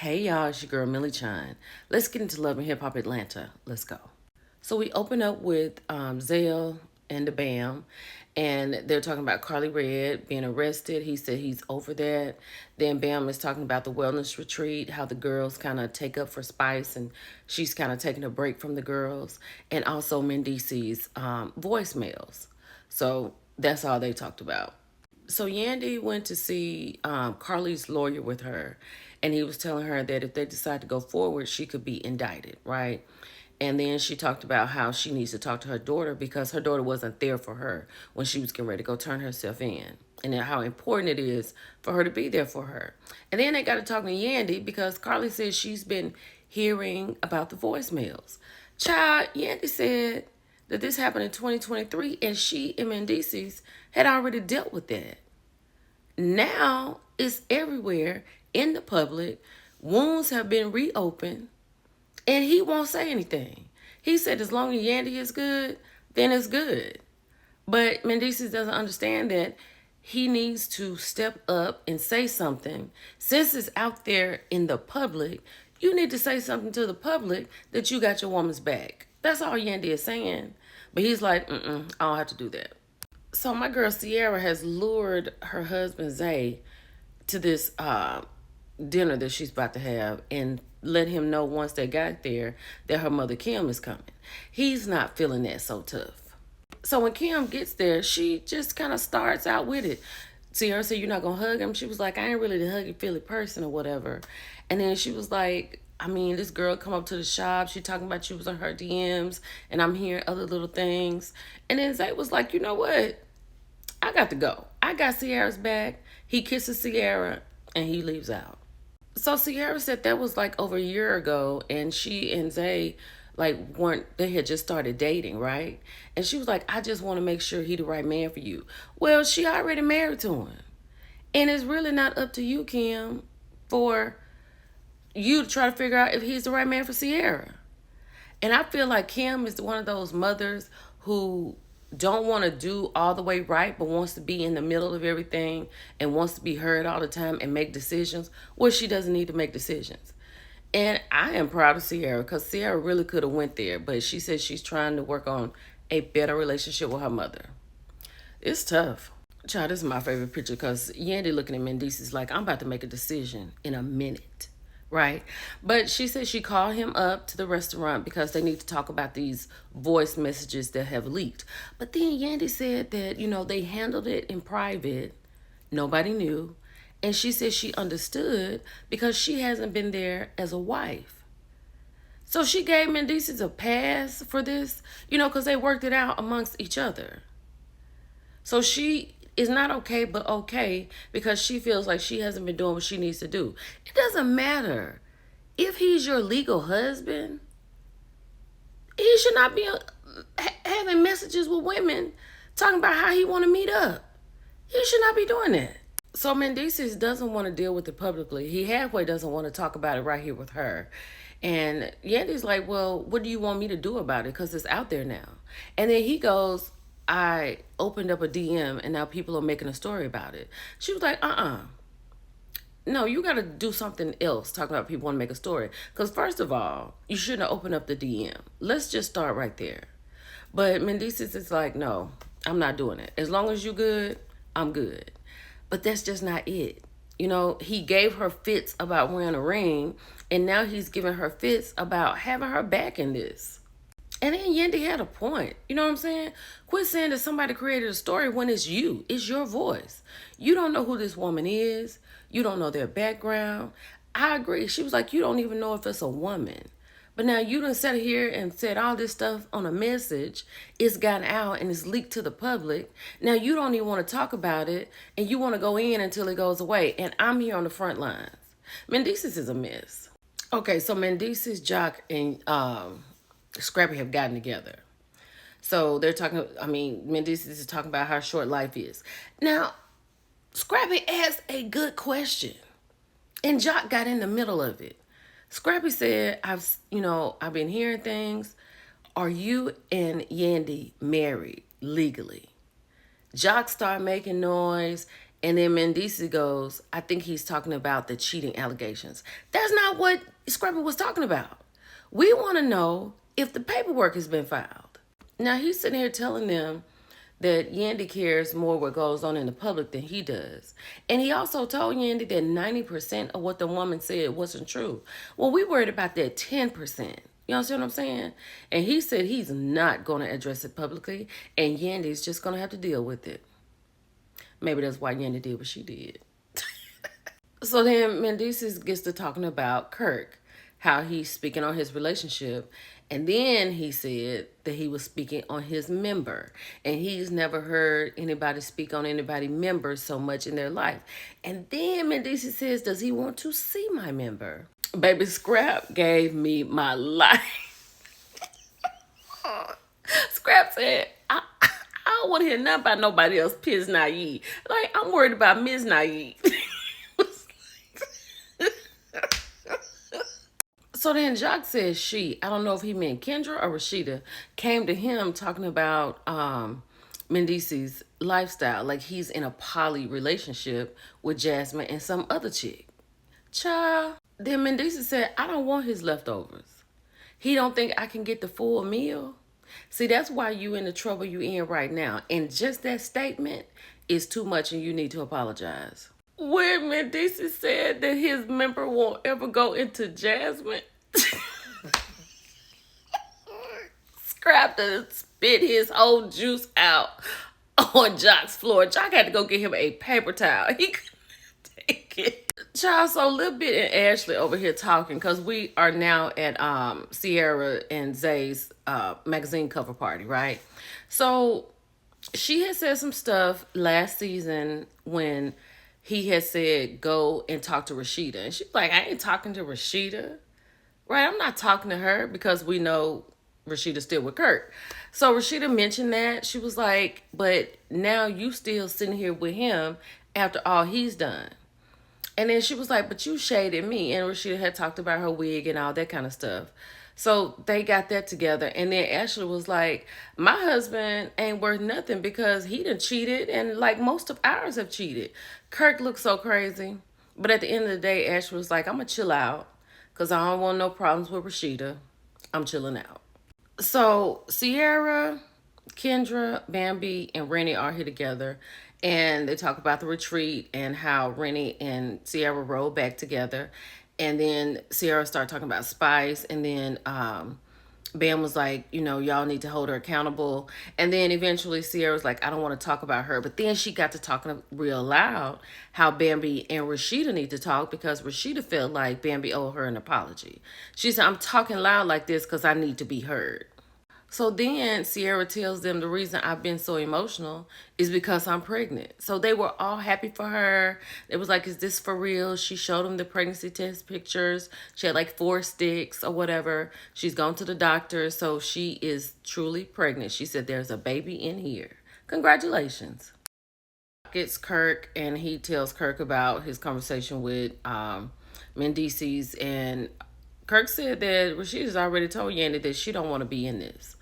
Hey y'all, it's your girl Millie Chine. Let's get into Love and Hip Hop Atlanta. Let's go. So we open up with Zale and the Bam, and they're talking about Carly Red being arrested. He said he's over that. Then Bam is talking about the wellness retreat, how the girls kind of take up for Spice, and she's kind of taking a break from the girls, and also Mendeece's voicemails. So that's all they talked about. So Yandy went to see Carly's lawyer with her, and he was telling her that if they decide to go forward, she could be indicted, right? And then she talked about how she needs to talk to her daughter because her daughter wasn't there for her when she was getting ready to go turn herself in. And then how important it is for her to be there for her. And then they got to talking to Yandy because Carly says she's been hearing about the voicemails. Child, Yandy said that this happened in 2023 and she and Mendeece's had already dealt with that. Now it's everywhere in the public. Wounds have been reopened and he won't say anything. He said as long as Yandy is good, then it's good. But Mendeece's doesn't understand that he needs to step up and say something. Since it's out there in the public, you need to say something to the public that you got your woman's back. That's all Yandy is saying. But he's like, I don't have to do that. So my girl Sierra has lured her husband Zay to this dinner that she's about to have and let him know once they got there that her mother Kim is coming. He's not feeling that so tough. So when Kim gets there, she just kind of starts out with it. Sierra said, "You're not going to hug him?" She was like, "I ain't really the huggy-feely person or whatever." And then she was like, this girl come up to the shop. She talking about you was on her DMs and I'm hearing other little things. And then Zay was like, you know what? I got to go. I got Sierra's back. He kisses Sierra and he leaves out. So Sierra said that was like over a year ago and she and Zay they had just started dating, right? And she was like, I just want to make sure he the right man for you. Well, she already married to him. And it's really not up to you, Kim, for you to try to figure out if he's the right man for Sierra. And I feel like Kim is one of those mothers who don't want to do all the way right, but wants to be in the middle of everything and wants to be heard all the time and make decisions where she doesn't need to make decisions. And I am proud of Sierra because Sierra really could have went there, but she says she's trying to work on a better relationship with her mother. It's tough. Child, this is my favorite picture because Yandy looking at Mendeece's like, I'm about to make a decision in a minute. Right? But she said she called him up to the restaurant because they need to talk about these voice messages that have leaked. But then Yandy said that, they handled it in private. Nobody knew. And she said she understood because she hasn't been there as a wife. So she gave Mendeece's a pass for this, because they worked it out amongst each other. So she is not okay, but okay because she feels like she hasn't been doing what she needs to do. It doesn't matter. If he's your legal husband, he should not be having messages with women talking about how he want to meet up. He should not be doing that. So Mendeece's doesn't want to deal with it publicly. He halfway doesn't want to talk about it right here with her. And Yandy's like, well, what do you want me to do about it? Because it's out there now. And then he goes, I opened up a DM and now people are making a story about it. She was like, no, you got to do something else talking about people want to make a story. Because first of all, you shouldn't have opened up the DM. Let's just start right there. But Mendeece's is like, no, I'm not doing it. As long as you good, I'm good. But that's just not it. He gave her fits about wearing a ring, and now he's giving her fits about having her back in this. And then Yandy had a point. You know what I'm saying? Quit saying that somebody created a story when it's you. It's your voice. You don't know who this woman is. You don't know their background. I agree. She was like, you don't even know if it's a woman. But now you done sat here and said all this stuff on a message. It's gotten out and it's leaked to the public. Now you don't even want to talk about it and you want to go in until it goes away. And I'm here on the front lines. Mendeece's is a mess. Okay, so Mendeece's, Jock, and Scrappy have gotten together. So they're talking, Mendeece's is talking about how short life is. Now, Scrappy asked a good question. And Jock got in the middle of it. Scrappy said, I've been hearing things. Are you and Yandy married legally? Jock started making noise And then Mendici goes, I think he's talking about the cheating allegations. That's not what Scrappy was talking about. We want to know if the paperwork has been filed. Now he's sitting here telling them that Yandy cares more what goes on in the public than he does. And he also told Yandy that 90% of what the woman said wasn't true. Well, we worried about that 10%. You understand what I'm saying? And he said he's not going to address it publicly, and Yandy's just going to have to deal with it. Maybe that's why Yandy did what she did. So then Mendici gets to talking about Kirk, how he's speaking on his relationship. And then he said that he was speaking on his member. And he's never heard anybody speak on anybody member so much in their life. And then Mendici says, does he want to see my member? Baby, Scrap gave me my life. Scrap said, I don't want to hear nothing about nobody else piss naive. Like, I'm worried about Ms. Naive. So then Jacques says I don't know if he meant Kendra or Rashida, came to him talking about Mendici's lifestyle. Like he's in a poly relationship with Jasmine and some other chick. Child. Then Mendici said, I don't want his leftovers. He don't think I can get the full meal. See, that's why you in the trouble you in right now. And just that statement is too much and you need to apologize. Where Mendici said that his member won't ever go into Jasmine. Scrap to spit his whole juice out on Jacques' floor. Jacques had to go get him a paper towel. He couldn't take it. Child, so Lil Bit and Ashley over here talking because we are now at Sierra and Zay's magazine cover party, right? So she had said some stuff last season when he had said, go and talk to Rashida. And she's like, I ain't talking to Rashida. Right? I'm not talking to her because we know Rashida's still with Kirk. So Rashida mentioned that. She was like, but now you still sitting here with him after all he's done. And then she was like, but you shaded me. And Rashida had talked about her wig and all that kind of stuff. So they got that together. And then Ashley was like, my husband ain't worth nothing because he done cheated. And like most of ours have cheated. Kirk looks so crazy. But at the end of the day, Ashley was like, I'm going to chill out because I don't want no problems with Rashida. I'm chilling out. So Sierra, Kendra, Bambi, and Rennie are here together. And they talk about the retreat and how Rennie and Sierra rolled back together. And then Sierra started talking about Spice. And then Bam was like, you know, y'all need to hold her accountable. And then eventually Sierra was like, I don't want to talk about her. But then she got to talking real loud how Bambi and Rashida need to talk because Rashida felt like Bambi owed her an apology. She said, I'm talking loud like this because I need to be heard. So then Sierra tells them the reason I've been so emotional is because I'm pregnant. So they were all happy for her. It was like, is this for real? She showed them the pregnancy test pictures. She had like 4 sticks or whatever. She's gone to the doctor. So she is truly pregnant. She said, there's a baby in here. Congratulations. Gets Kirk and he tells Kirk about his conversation with Mendici's, and Kirk said that Rashida's already told Yandy that she don't want to be in this.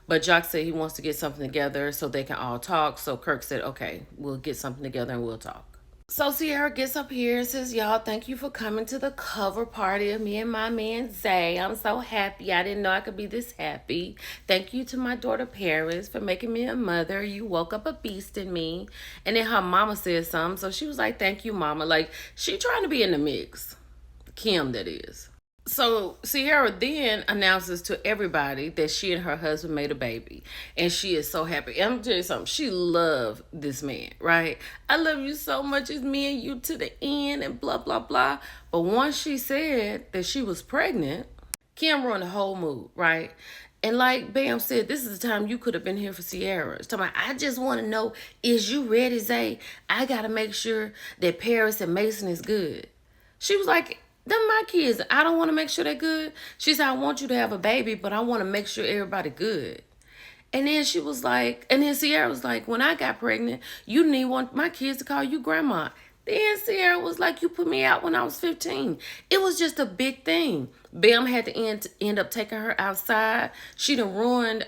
But Jacques said he wants to get something together so they can all talk. So Kirk said, okay, we'll get something together and we'll talk. So Sierra gets up here and says, y'all, thank you for coming to the cover party of me and my man Zay. I'm so happy. I didn't know I could be this happy. Thank you to my daughter Paris for making me a mother. You woke up a beast in me. And then her mama said something. So she was like, thank you, mama. Like, she trying to be in the mix. Kim, that is. So Sierra then announces to everybody that she and her husband made a baby. And she is so happy. And I'm gonna tell you something. She loved this man, right? I love you so much. It's me and you to the end and blah, blah, blah. But once she said that she was pregnant, Kim ruined the whole mood, right? And like Bam said, this is the time you could have been here for Sierra. It's talking about, I just want to know, is you ready, Zay? I got to make sure that Paris and Mason is good. She was like, them my kids. I don't want to make sure they're good. She said, I want you to have a baby, but I want to make sure everybody good. And then she was like, and then Sierra was like, when I got pregnant, you didn't even want my kids to call you grandma. Then Sierra was like, you put me out when I was 15. It was just a big thing. Bam had to end up taking her outside. She done ruined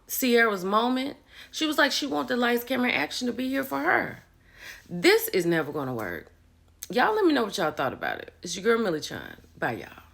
Sierra's moment. She was like, she wanted the lights, camera, action to be here for her. This is never going to work. Y'all let me know what y'all thought about it. It's your girl, Millie Chun. Bye, y'all.